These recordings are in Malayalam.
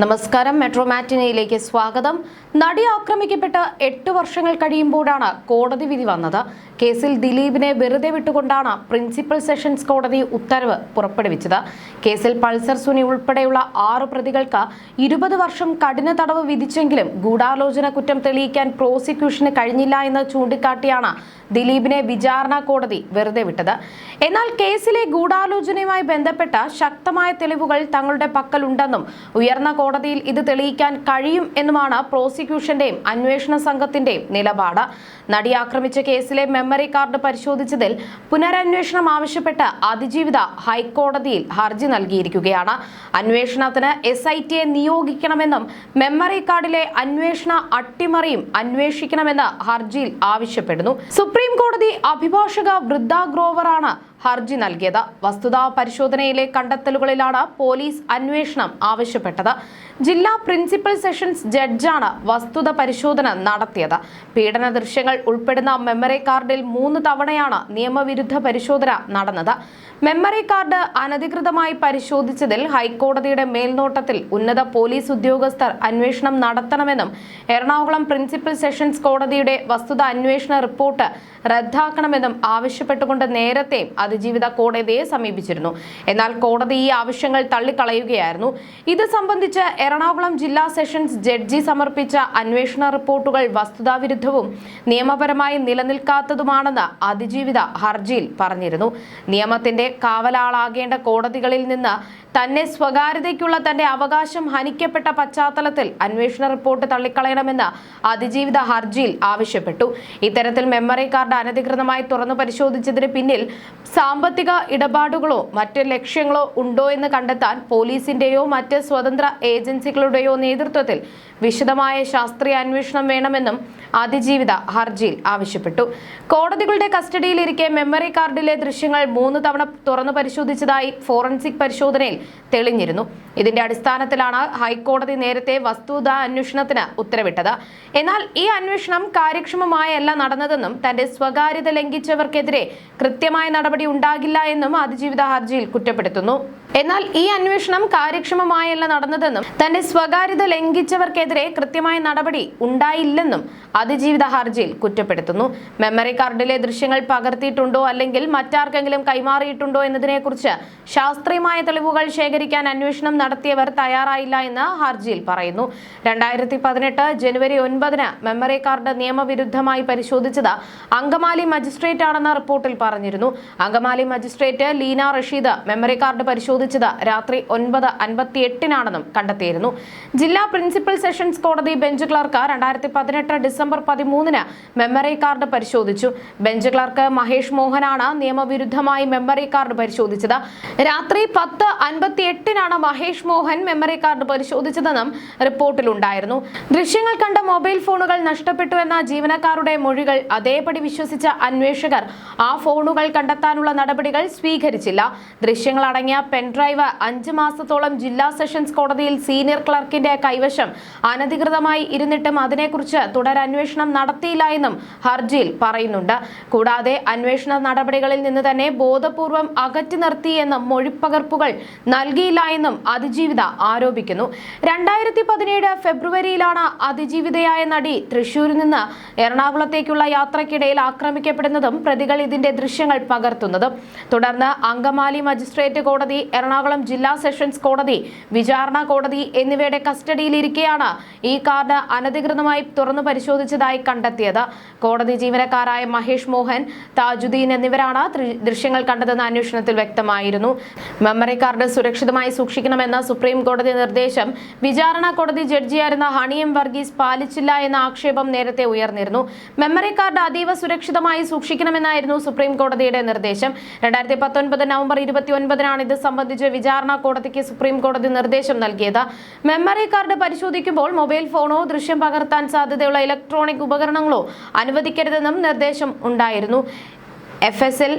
നമസ്കാരം. മെട്രോ മാറ്റിനിയിലേക്ക് സ്വാഗതം. നടി ആക്രമിക്കപ്പെട്ട് 8 വർഷങ്ങൾ കഴിയുമ്പോഴാണ് കോടതി വിധി വന്നത്. കേസിൽ ദിലീപിനെ വെറുതെ വിട്ടുകൊണ്ടാണ് പ്രിൻസിപ്പൽ സെഷൻസ് കോടതി ഉത്തരവ് പുറപ്പെടുവിച്ചത്. കേസിൽ പൾസർ സുനി ഉൾപ്പെടെയുള്ള 6 പ്രതികൾക്ക് 20 വർഷം കഠിന തടവ് വിധിച്ചെങ്കിലും ഗൂഢാലോചന കുറ്റം തെളിയിക്കാൻ പ്രോസിക്യൂഷന് കഴിഞ്ഞില്ല എന്ന് ചൂണ്ടിക്കാട്ടിയാണ് ദിലീപിനെ വിചാരണ കോടതി വെറുതെ വിട്ടത്. എന്നാൽ കേസിലെ ഗൂഢാലോചനയുമായി ബന്ധപ്പെട്ട ശക്തമായ തെളിവുകൾ തങ്ങളുടെ പക്കലുണ്ടെന്നും ഉയർന്ന കോടതിയിൽ ഇത് തെളിയിക്കാൻ കഴിയും എന്നുമാണ് പ്രോസിക്യൂഷന്റെയും അന്വേഷണ സംഘത്തിന്റെയും നിലപാട്. നടി ആക്രമിച്ച കേസിലെ മെമ്മറി കാർഡ് പരിശോധിച്ചതിൽ പുനരന്വേഷണം ആവശ്യപ്പെട്ട് അതിജീവിത ഹൈക്കോടതിയിൽ ഹർജി നൽകിയിരിക്കുകയാണ്. അന്വേഷണത്തിന് SITയെ നിയോഗിക്കണമെന്നും മെമ്മറി കാർഡിലെ അന്വേഷണ അട്ടിമറിയും അന്വേഷിക്കണമെന്ന് ഹർജിയിൽ ആവശ്യപ്പെടുന്നു. സുപ്രീം കോടതി അഭിഭാഷക വൃദ്ധ ഗ്രോവറാണ് ഹർജി നൽകിയത്. വസ്തുതാ പരിശോധനയിലെ കണ്ടെത്തലുകളിലാണ് പോലീസ് അന്വേഷണം ആവശ്യപ്പെട്ടത്. ജില്ലാ പ്രിൻസിപ്പൽ സെഷൻസ് ജഡ്ജാണ് വസ്തുത പരിശോധന നടത്തിയത്. പീഡന ദൃശ്യങ്ങൾ ഉൾപ്പെടുന്ന മെമ്മറി കാർഡിൽ 3 തവണയാണ് നിയമവിരുദ്ധ പരിശോധന നടന്നത്. മെമ്മറി കാർഡ് അനധികൃതമായി പരിശോധിച്ചതിൽ ഹൈക്കോടതിയുടെ മേൽനോട്ടത്തിൽ ഉന്നത പോലീസ് ഉദ്യോഗസ്ഥർ അന്വേഷണം നടത്തണമെന്നും എറണാകുളം പ്രിൻസിപ്പൽ സെഷൻസ് കോടതിയുടെ വസ്തുത അന്വേഷണ റിപ്പോർട്ട് റദ്ദാക്കണമെന്നും ആവശ്യപ്പെട്ടുകൊണ്ട് നേരത്തെ അതിജീവിത കോടതിയെ സമീപിച്ചിരുന്നു. എന്നാൽ കോടതി ഈ ആവശ്യങ്ങൾ തള്ളിക്കളയുകയായിരുന്നു. ഇത് സംബന്ധിച്ച് എറണാകുളം ജില്ലാ സെഷൻസ് ജഡ്ജി സമർപ്പിച്ച അന്വേഷണ റിപ്പോർട്ടുകൾ വസ്തുതാവിരുദ്ധവും നിയമപരമായി നിലനിൽക്കാത്തതുമാണെന്ന് അതിജീവിത ഹർജിയിൽ പറഞ്ഞിരുന്നു. നിയമത്തിന്റെ കാവലാളാകേണ്ട കോടതികളിൽ നിന്ന് തന്നെ സ്വകാര്യതയ്ക്കുള്ള തന്റെ അവകാശം ഹനിക്കപ്പെട്ട പശ്ചാത്തലത്തിൽ അന്വേഷണ റിപ്പോർട്ട് തള്ളിക്കളയണമെന്ന് അതിജീവിത ഹർജിയിൽ ആവശ്യപ്പെട്ടു. ഇത്തരത്തിൽ മെമ്മറി കാർഡ് അനധികൃതമായി തുറന്നു പരിശോധിച്ചതിന് പിന്നിൽ സാമ്പത്തിക ഇടപാടുകളോ മറ്റ് ലക്ഷ്യങ്ങളോ ഉണ്ടോ എന്ന് കണ്ടെത്താൻ പോലീസിന്റെയോ മറ്റ് സ്വതന്ത്ര ഏജൻസികളുടെയോ നേതൃത്വത്തിൽ വിശദമായ ശാസ്ത്രീയ അന്വേഷണം വേണമെന്നും അതിജീവിത ഹർജിയിൽ ആവശ്യപ്പെട്ടു. കോടതികളുടെ കസ്റ്റഡിയിലിരിക്കെ മെമ്മറി കാർഡിലെ ദൃശ്യങ്ങൾ 3 തവണ തുറന്നു പരിശോധിച്ചതായി ഫോറൻസിക് പരിശോധനയിൽ തെളിഞ്ഞിരുന്നു. ഇതിന്റെ അടിസ്ഥാനത്തിലാണ് ഹൈക്കോടതി നേരത്തെ വസ്തുതാ അന്വേഷണത്തിന് ഉത്തരവിട്ടത്. എന്നാൽ ഈ അന്വേഷണം കാര്യക്ഷമമായല്ല നടന്നതെന്നും തന്റെ സ്വകാര്യത ലംഘിച്ചവർക്കെതിരെ കൃത്യമായ നടപടി ഉണ്ടാകില്ല എന്നും അതിജീവിത ഹർജിയിൽ കുറ്റപ്പെടുത്തുന്നു. എന്നാൽ ഈ അന്വേഷണം കാര്യക്ഷമമായല്ല നടന്നതെന്നും തന്റെ സ്വകാര്യത ലംഘിച്ചവർക്കെതിരെ കൃത്യമായ നടപടി ഉണ്ടായില്ലെന്നും അതിജീവിത ഹർജിയിൽ കുറ്റപ്പെടുത്തുന്നു. മെമ്മറി കാർഡിലെ ദൃശ്യങ്ങൾ പകർത്തിയിട്ടുണ്ടോ അല്ലെങ്കിൽ മറ്റാർക്കെങ്കിലും കൈമാറിയിട്ടുണ്ടോ എന്നതിനെക്കുറിച്ച് ശാസ്ത്രീയമായ തെളിവുകൾ ശേഖരിക്കാൻ അന്വേഷണം നടത്തിയവർ തയ്യാറായില്ല എന്ന് ഹർജിയിൽ പറയുന്നു. 2018 ജനുവരി 9 മെമ്മറി കാർഡ് നിയമവിരുദ്ധമായി പരിശോധിച്ചത് അങ്കമാലി മജിസ്ട്രേറ്റ് ആണെന്ന് റിപ്പോർട്ടിൽ പറഞ്ഞിരുന്നു. Angamaly magistrate Leena Rasheed memory card പരിശോധിച്ചത് രാത്രി 9:58 കണ്ടെത്തിയിരുന്നു. ജില്ലാ പ്രിൻസിപ്പൽ സെഷൻസ് കോടതി bench clerk 2018 December 13 memory card പരിശോധിച്ചു. ബെഞ്ച് ക്ലർക്ക് മഹേഷ് മോഹനാണ് നിയമവിരുദ്ധമായി മെമ്മറി കാർഡ് പരിശോധിച്ചത്. രാത്രി 10:58 മഹേഷ് മോഹൻ മെമ്മറി കാർഡ് പരിശോധിച്ചതെന്നും റിപ്പോർട്ടിലുണ്ടായിരുന്നു. ദൃശ്യങ്ങൾ കണ്ട മൊബൈൽ ഫോണുകൾ നഷ്ടപ്പെട്ടു എന്ന ജീവനക്കാരുടെ മൊഴികൾ അതേപടി വിശ്വസിച്ച അന്വേഷകർ ആ ഫോണുകൾ കണ്ടെത്താനുള്ള നടപടികൾ സ്വീകരിച്ചില്ല. ദൃശ്യങ്ങൾ അടങ്ങിയ പെൻഡ്രൈവ് 5 മാസത്തോളം ജില്ലാ സെഷൻസ് കോടതിയിൽ സീനിയർ ക്ലർക്കിന്റെ കൈവശം അനധികൃതമായി ഇരുന്നിട്ടും അതിനെക്കുറിച്ച് തുടരന്വേഷണം നടത്തിയില്ല എന്നും ഹർജിയിൽ പറയുന്നുണ്ട്. കൂടാതെ അന്വേഷണ നടപടികളിൽ നിന്ന് തന്നെ ബോധപൂർവം അകറ്റി നിർത്തിയെന്നും മൊഴിപ്പകർപ്പുകൾ നൽകിയില്ല എന്നും അതിജീവിത ആരോപിക്കുന്നു. 2017 ഫെബ്രുവരിയിലാണ് അതിജീവിതയായ നടി തൃശൂരിൽ നിന്ന് എറണാകുളത്തേക്കുള്ള യാത്രക്കിടയിൽ ആക്രമിക്കപ്പെടുന്നതും പ്രതികൾ ഇതിന്റെ ദൃശ്യങ്ങൾ പകർത്തുന്നതും. തുടർന്ന് അങ്കമാലി മജിസ്ട്രേറ്റ് കോടതി, എറണാകുളം ജില്ലാ സെഷൻസ് കോടതി, വിചാരണ കോടതി എന്നിവയുടെ കസ്റ്റഡിയിലിരിക്കെയാണ് ഈ കാർഡ് അനധികൃതമായി തുറന്നു പരിശോധിച്ചതായി കണ്ടെത്തിയത്. കോടതി ജീവനക്കാരായ മഹേഷ് മോഹൻ, താജുദ്ദീൻ എന്നിവരാണ് ദൃശ്യങ്ങൾ കണ്ടതെന്ന് അന്വേഷണത്തിൽ വ്യക്തമായിരുന്നു. മെമ്മറി കാർഡ് സുരക്ഷിതമായി സൂക്ഷിക്കണമെന്ന സുപ്രീം കോടതി നിർദ്ദേശം വിചാരണ കോടതി ജഡ്ജിയായിരുന്ന ഹണി എം വർഗീസ് പാലിച്ചില്ല എന്ന ആക്ഷേപം നേരത്തെ ഉയർന്നിരുന്നു. മെമ്മറി കാർഡ് അതീവ സുരക്ഷിതമായി സൂക്ഷിക്കണമെന്നായിരുന്നു സുപ്രീം കോടതിയുടെ നിർദ്ദേശം. 2019 നവംബർ 29 ഇത് സംബന്ധിച്ച് വിചാരണ കോടതിക്ക് സുപ്രീം കോടതി നിർദ്ദേശം നൽകിയത്. മെമ്മറി കാർഡ് പരിശോധിക്കുമ്പോൾ മൊബൈൽ ഫോണോ ദൃശ്യം പകർത്താൻ സാധ്യതയുള്ള ഇലക്ട്രോണിക് ഉപകരണങ്ങളോ അനുവദിക്കരുതെന്നും നിർദ്ദേശം ഉണ്ടായിരുന്നു. FSL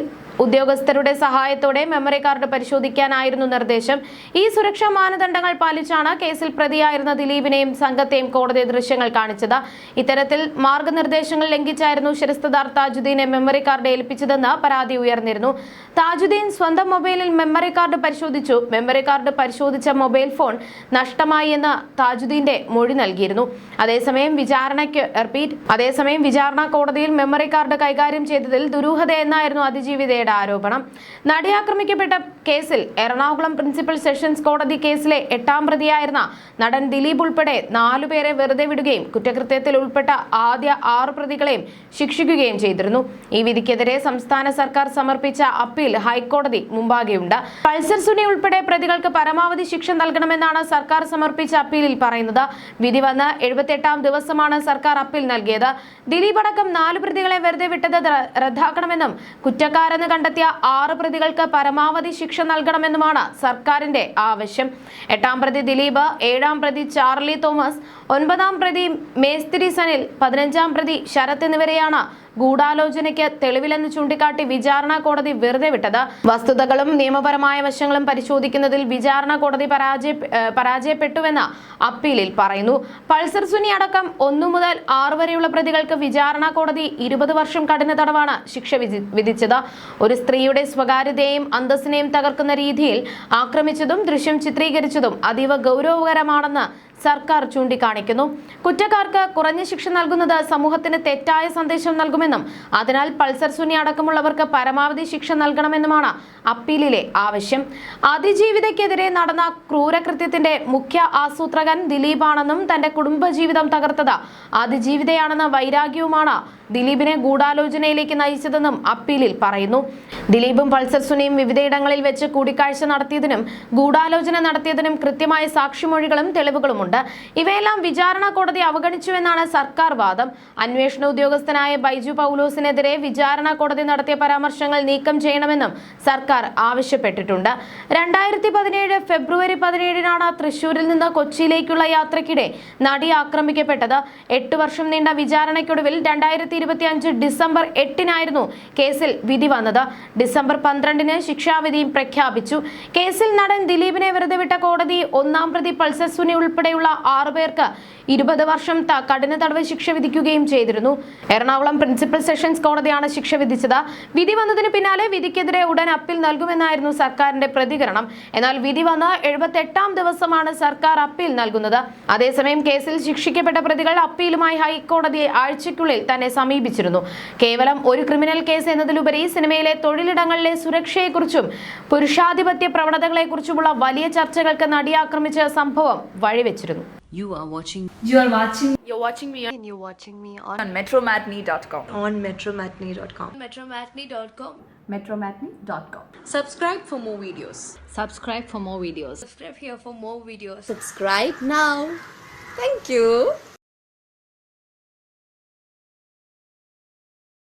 ഉദ്യോഗസ്ഥരുടെ സഹായത്തോടെ മെമ്മറി കാർഡ് പരിശോധിക്കാനായിരുന്നു നിർദ്ദേശം. ഈ സുരക്ഷാ മാനദണ്ഡങ്ങൾ പാലിച്ചാണ് കേസിൽ പ്രതിയായിരുന്ന ദിലീപിനെയും സംഘത്തെയും കോടതി ദൃശ്യങ്ങൾ കാണിച്ചത്. ഇത്തരത്തിൽ മാർഗനിർദ്ദേശങ്ങൾ ലംഘിച്ചായിരുന്നു ശരസ്തദാർ താജുദ്ദീനെ മെമ്മറി കാർഡ് ഏൽപ്പിച്ചതെന്ന് പരാതി ഉയർന്നിരുന്നു. താജുദ്ദീൻ സ്വന്തം മൊബൈലിൽ മെമ്മറി കാർഡ് പരിശോധിച്ചു. മെമ്മറി കാർഡ് പരിശോധിച്ച മൊബൈൽ ഫോൺ നഷ്ടമായി എന്ന് താജുദ്ദീന്റെ മൊഴി നൽകിയിരുന്നു. അതേസമയം വിചാരണ കോടതിയിൽ മെമ്മറി കാർഡ് കൈകാര്യം ചെയ്തതിൽ ദുരൂഹത എന്നായിരുന്നു അതിജീവിതയുടെ ആരോപണം. നടി ആക്രമിക്കപ്പെട്ട കേസിൽ എറണാകുളം പ്രിൻസിപ്പൽ സെഷൻസ് കോടതി കേസിലെ 8ാം പ്രതിയായിരുന്ന നടൻ ദിലീപ് ഉൾപ്പെടെ 4 പേരെ വെറുതെ വിടുകയും കുറ്റകൃത്യത്തിൽ ഉൾപ്പെട്ട ആദ്യ 6 പ്രതികളെയും ശിക്ഷിക്കുകയും ചെയ്തിരുന്നു. ഈ വിധിക്കെതിരെ സംസ്ഥാന സർക്കാർ സമർപ്പിച്ച അപ്പീൽ ഹൈക്കോടതി മുമ്പാകെയുണ്ട്. പൾസർ സുനി ഉൾപ്പെടെ പ്രതികൾക്ക് പരമാവധി ശിക്ഷ നൽകണമെന്നാണ് സർക്കാർ സമർപ്പിച്ച അപ്പീലിൽ പറയുന്നത്. വിധി വന്ന് 78ാം ദിവസമാണ് സർക്കാർ അപ്പീൽ നൽകിയത്. ദിലീപ് അടക്കം 4 പ്രതികളെ വെറുതെ വിട്ടത് റദ്ദാക്കണമെന്നും കുറ്റക്കാരെന്ന് കണ്ടെത്തിയ 6 പ്രതികൾക്ക് പരമാവധി ശിക്ഷ നൽകണമെന്നുമാണ് സർക്കാരിന്റെ ആവശ്യം. 8ാം പ്രതി ദിലീപ്, 7ാം പ്രതി ചാർലി തോമസ്, 9ാം പ്രതി മേസ്തിരി സനിൽ, 15ാം പ്രതി ശരത് എന്നിവരെയാണ് ഗൂഢാലോചനയ്ക്ക് തെളിവിലെന്ന് ചൂണ്ടിക്കാട്ടി വിചാരണ കോടതി വെറുതെ വിട്ടത്. വസ്തുതകളും നിയമപരമായ വശങ്ങളും പരിശോധിക്കുന്നതിൽ വിചാരണ കോടതി പരാജയപ്പെട്ടുവെന്ന് അപ്പീലിൽ പറയുന്നു. പൾസർ സുനി അടക്കം 1 മുതൽ 6 വരെയുള്ള പ്രതികൾക്ക് വിചാരണ കോടതി 20 വർഷം കഠിന തടവാണ് ശിക്ഷ വിധിച്ചത്. ഒരു സ്ത്രീയുടെ സ്വകാര്യതയെയും അന്തസ്സിനെയും തകർക്കുന്ന രീതിയിൽ ആക്രമിച്ചതും ദൃശ്യം ചിത്രീകരിച്ചതും അതീവ ഗൗരവകരമാണെന്ന് സർക്കാർ ചൂണ്ടിക്കാണിക്കുന്നു. കുറ്റക്കാർക്ക് കുറഞ്ഞ ശിക്ഷ നൽകുന്നത് സമൂഹത്തിന് തെറ്റായ സന്ദേശം നൽകുമെന്നും അതിനാൽ പൾസർ സുനി അടക്കമുള്ളവർക്ക് പരമാവധി ശിക്ഷ നൽകണമെന്നുമാണ് അപ്പീലിലെ ആവശ്യം. അതിജീവിതയ്ക്കെതിരെ നടന്ന ക്രൂരകൃത്യത്തിന്റെ മുഖ്യ ആസൂത്രകൻ ദിലീപാണെന്നും തന്റെ കുടുംബജീവിതം തകർത്തത് അതിജീവിതയാണെന്ന വൈരാഗ്യവുമാണ് ദിലീപിനെ ഗൂഢാലോചനയിലേക്ക് നയിച്ചതെന്നും അപ്പീലിൽ പറയുന്നു. ദിലീപും പൾസർ സുനിയും വിവിധയിടങ്ങളിൽ വെച്ച് കൂടിക്കാഴ്ച നടത്തിയതിനും ഗൂഢാലോചന നടത്തിയതിനും കൃത്യമായ സാക്ഷിമൊഴികളും തെളിവുകളുമുണ്ട്. ഇവയെല്ലാം വിചാരണ കോടതി അവഗണിച്ചുവെന്നാണ് സർക്കാർ വാദം. അന്വേഷണ ഉദ്യോഗസ്ഥനായ ബൈജു പൗലോസിനെതിരെ വിചാരണ കോടതി നടത്തിയ പരാമർശങ്ങൾ നീക്കം ചെയ്യണമെന്നും സർക്കാർ ആവശ്യപ്പെട്ടിട്ടുണ്ട്. 2017 ഫെബ്രുവരി 17-നാണ് തൃശൂരിൽ നിന്ന് കൊച്ചിയിലേക്കുള്ള യാത്രയ്ക്കിടെ നടി ആക്രമിക്കപ്പെട്ടത്. 8 വർഷം നീണ്ട വിചാരണയ്ക്കൊടുവിൽ 2025 ഡിസംബർ 8-നായിരുന്നു കേസിൽ വിധി വന്നത്. ഡിസംബർ 12-ന് ശിക്ഷാവിധിയും പ്രഖ്യാപിച്ചു. കേസിൽ നടൻ ദിലീപിനെ വെറുതെ വിട്ട കോടതി 1ാം പ്രതി പൾസർ സുനി ഉൾപ്പെടെയുള്ള 6 പേർക്ക് 20 വർഷം കഠിന തടവ് ശിക്ഷ വിധിക്കുകയും ചെയ്തിരുന്നു. എറണാകുളം പ്രിൻസിപ്പൽ സെഷൻസ് കോടതിയാണ് ശിക്ഷ വിധിച്ചത്. വിധി വന്നതിന് പിന്നാലെ വിധിക്കെതിരെ ഉടൻ അപ്പീൽ നൽകുമെന്നായിരുന്നു സർക്കാരിന്റെ പ്രതികരണം. എന്നാൽ വിധി വന്ന 78ാം ദിവസമാണ് സർക്കാർ അപ്പീൽ നൽകുന്നത്. അതേസമയം കേസിൽ ശിക്ഷിക്കപ്പെട്ട പ്രതികൾ അപ്പീലുമായി ഹൈക്കോടതിയെ ആഴ്ചയ്ക്കുള്ളിൽ തന്നെ സമീപിച്ചിരുന്നു. കേവലം ഒരു ക്രിമിനൽ കേസ് എന്നതിലുപരി സിനിമയിലെ തൊഴിലിടങ്ങളിലെ സുരക്ഷയെക്കുറിച്ചും പുരുഷാധിപത്യ പ്രവണതകളെക്കുറിച്ചുമുള്ള വലിയ ചർച്ചകൾക്ക് നടി ആക്രമിച്ച സംഭവം വഴിവെച്ചിരുന്നു. You're watching me on metromatney.com. metromatney.com. Subscribe for more videos. Subscribe for more videos. Subscribe here for more videos. Subscribe now. Thank you.